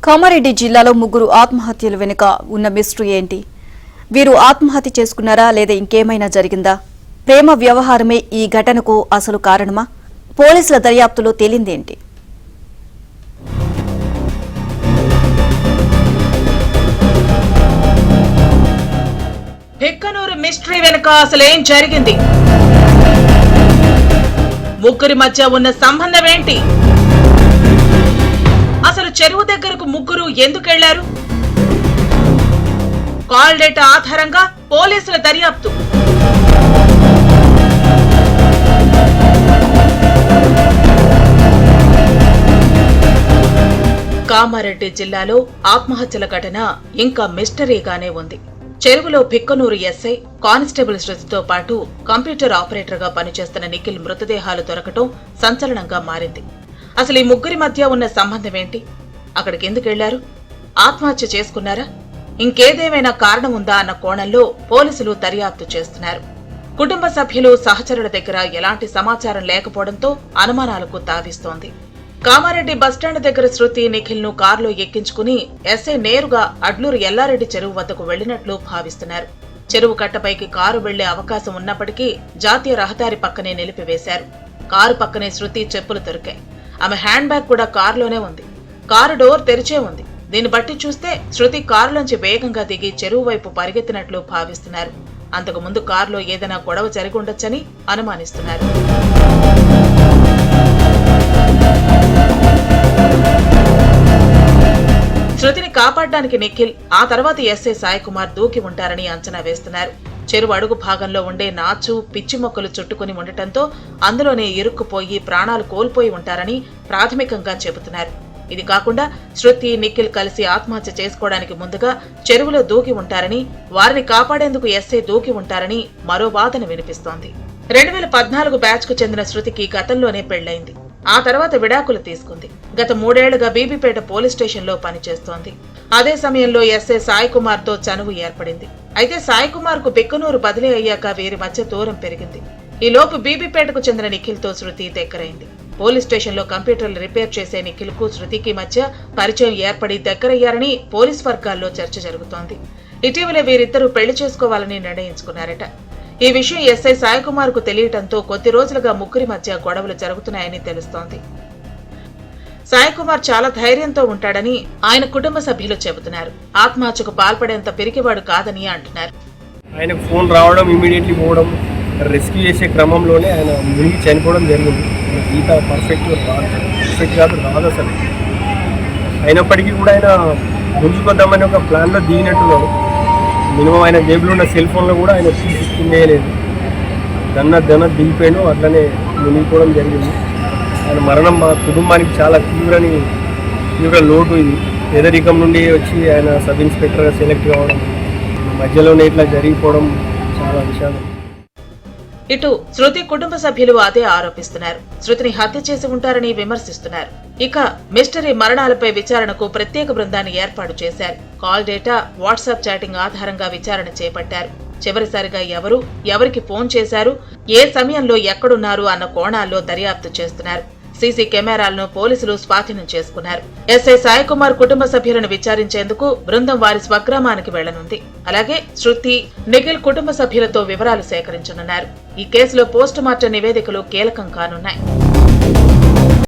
కామారెడ్డి జిల్లాలో ముగ్గురు ఆత్మహత్యల వెనుక ఉన్న మిస్టరీ ఏంటి? వీరు ఆత్మహత్య చేసుకున్నారా లేదా ఇంకేమైనా జరిగిందా? ప్రేమ వ్యవహారమే ఈ ఘటనకు అసలు కారణమా? పోలీసుల దర్యాప్తులో తేలిందేంటి? భిక్కనూరు మిస్టరీ వెనుక అసలేం జరిగింది? ముగ్గురి మధ్య ఉన్న సంబంధం ఏంటి? అసలు చెరువు దగ్గరకు ముగ్గురు ఎందుకెళ్లారు? కాల్ డేటా ఆధారంగా పోలీసుల దర్యాప్తు. కామారెడ్డి జిల్లాలో ఆత్మహత్యల ఘటన ఇంకా మిస్టరీగానే ఉంది. చెరువులో భిక్కనూరు ఎస్ఐ, కానిస్టేబుల్ శృతితో పాటు కంప్యూటర్ ఆపరేటర్ గా పనిచేస్తున్న నిఖిల్ మృతదేహాలు దొరకటం సంచలనంగా మారింది. అసలు ఈ ముగ్గురి మధ్య ఉన్న సంబంధం ఏంటి? అక్కడికి ఎందుకెళ్లారు? ఆత్మహత్య చేసుకున్నారా? ఇంకేదేమైనా కారణం ఉందా అన్న కోణంలో పోలీసులు దర్యాప్తు చేస్తున్నారు. కుటుంబ సభ్యులు, సహచరుల దగ్గర ఎలాంటి సమాచారం లేకపోవడంతో అనుమానాలకు తావిస్తోంది. కామారెడ్డి బస్టాండ్ దగ్గర శృతి, నిఖిల్ ను కారులో ఎక్కించుకుని ఎస్ఐ నేరుగా అడ్లూరు ఎల్లారెడ్డి చెరువు వద్దకు వెళ్లినట్లు భావిస్తున్నారు. చెరువు కట్టపైకి కారు వెళ్లే అవకాశం ఉన్నప్పటికీ జాతీయ రహదారి పక్కనే నిలిపివేశారు. కారు పక్కనే శృతి చెప్పులు దొరికాయి. ఆమె హ్యాండ్ బ్యాగ్ కూడా కారులోనే ఉంది. కారు డోర్ తెరిచే ఉంది. దీన్ని బట్టి చూస్తే శృతి కారులోంచి వేగంగా దిగి చెరువు వైపు పరిగెత్తినట్లు భావిస్తున్నారు. అంతకుముందు కారులో ఏదైనా గొడవ జరిగి ఉండొచ్చని అనుమానిస్తున్నారు. శృతిని కాపాడడానికి నిఖిల్, ఆ తర్వాత ఎస్ఐ సాయి కుమార్ దూకి ఉంటారని అంచనా వేస్తున్నారు. చెరువు అడుగు భాగంలో ఉండే నాచు, పిచ్చి మొక్కలు చుట్టుకుని ఉండటంతో అందులోనే ఇరుక్కుపోయి ప్రాణాలు కోల్పోయి ఉంటారని ప్రాథమికంగా చెబుతున్నారు. ఇది కాకుండా శృతి, నిఖిల్ కలిసి ఆత్మహత్య చేసుకోవడానికి ముందుగా చెరువులో దూకి ఉంటారని, వారిని కాపాడేందుకు ఎస్ఐ దూకి ఉంటారని మరో వాదన వినిపిస్తోంది. 2014 బ్యాచ్ కు చెందిన శృతికి గతంలోనే పెళ్లైంది. ఆ తర్వాత విడాకులు తీసుకుంది. గత 3 ఏళ్లుగా బీబీపేట పోలీస్ స్టేషన్ లో పనిచేస్తోంది. అదే సమయంలో ఎస్ఐ సాయి కుమార్ తో చనువు ఏర్పడింది. అయితే సాయి కుమార్ కు బిక్కనూరు బదిలీ అయ్యాక వీరి మధ్య దూరం పెరిగింది. ఈ లోపు బీబీపేటకు చెందిన నిఖిల్ తో శృతి దగ్గరైంది. పోలీస్ స్టేషన్ లో కంప్యూటర్లు రిపేర్ చేసే నిఖిల్ కు శృతికి మధ్య పరిచయం ఏర్పడి దగ్గరయ్యారని పోలీస్ వర్గాల్లో చర్చ జరుగుతోంది. ఇటీవల వీరిద్దరూ పెళ్లి చేసుకోవాలని నిర్ణయించుకున్నారట. ఈ విషయం ఎస్ఐ సాయి కుమార్ కు తెలియటంతో కొద్ది రోజులుగా ముగ్గురి మధ్య గొడవలు జరుగుతున్నాయని తెలుస్తోంది. సాయి కుమార్ చాలా ధైర్యంతో ఉంటాడని ఆయన కుటుంబ సభ్యులు చెబుతున్నారు. ఆత్మహత్యకు పాల్పడేంత పిరికివాడు కాదని అంటున్నారు. ఆయనకు ఫోన్ రావడం, ఇమీడియట్లీ పోవడం, రెస్క్యూ చేసే క్రమంలోనే ఆయన మునిగి చనిపోవడం జరిగింది. ఈత పర్ఫెక్ట్ రాదు అసలు. అయినప్పటికీ కూడా ఆయన ముంచుకొద్దామని ఒక ప్లాన్లో దిగినట్టున్నాడు. మినిమం ఆయన జేబులో ఉన్న సెల్ ఫోన్లో కూడా ఆయన తీయలేదు. దన్న దిగిపోయాడు. అట్లనే మునిగిపోవడం జరిగింది. ఆయన మరణం మా కుటుంబానికి చాలా తీవ్ర లోటు. ఇది పేదరికం నుండి వచ్చి ఆయన సబ్ ఇన్స్పెక్టర్గా సెలెక్ట్ కావడం, మధ్యలోనే ఇట్లా జరిగిపోవడం చాలా విషాదం. ఇటు శృతి కుటుంబ సభ్యులు అదే ఆరోపిస్తున్నారు. శృతిని హత్య చేసి ఉంటారని విమర్శిస్తున్నారు. ఇక మిస్టరీ మరణాలపై విచారణకు ప్రత్యేక బృందాన్ని ఏర్పాటు చేశారు. కాల్ డేటా, వాట్సాప్ చాటింగ్ ఆధారంగా విచారణ చేపట్టారు. చివరిసారిగా ఎవరు, ఎవరికి ఫోన్ చేశారు, ఏ సమయంలో ఎక్కడున్నారు అన్న కోణాల్లో దర్యాప్తు చేస్తున్నారు. సీసీ కెమెరాలను పోలీసులు స్వాధీనం చేసుకున్నారు. ఎస్ఐ సాయి కుమార్ కుటుంబ సభ్యులను విచారించేందుకు బృందం వారి స్వగ్రామానికి వెళ్లనుంది. అలాగే శృతి, నిఖిల్ కుటుంబ సభ్యులతో వివరాలు సేకరించనున్నారు. ఈ కేసులో పోస్టుమార్టం నివేదికలు కీలకం కానున్నాయి.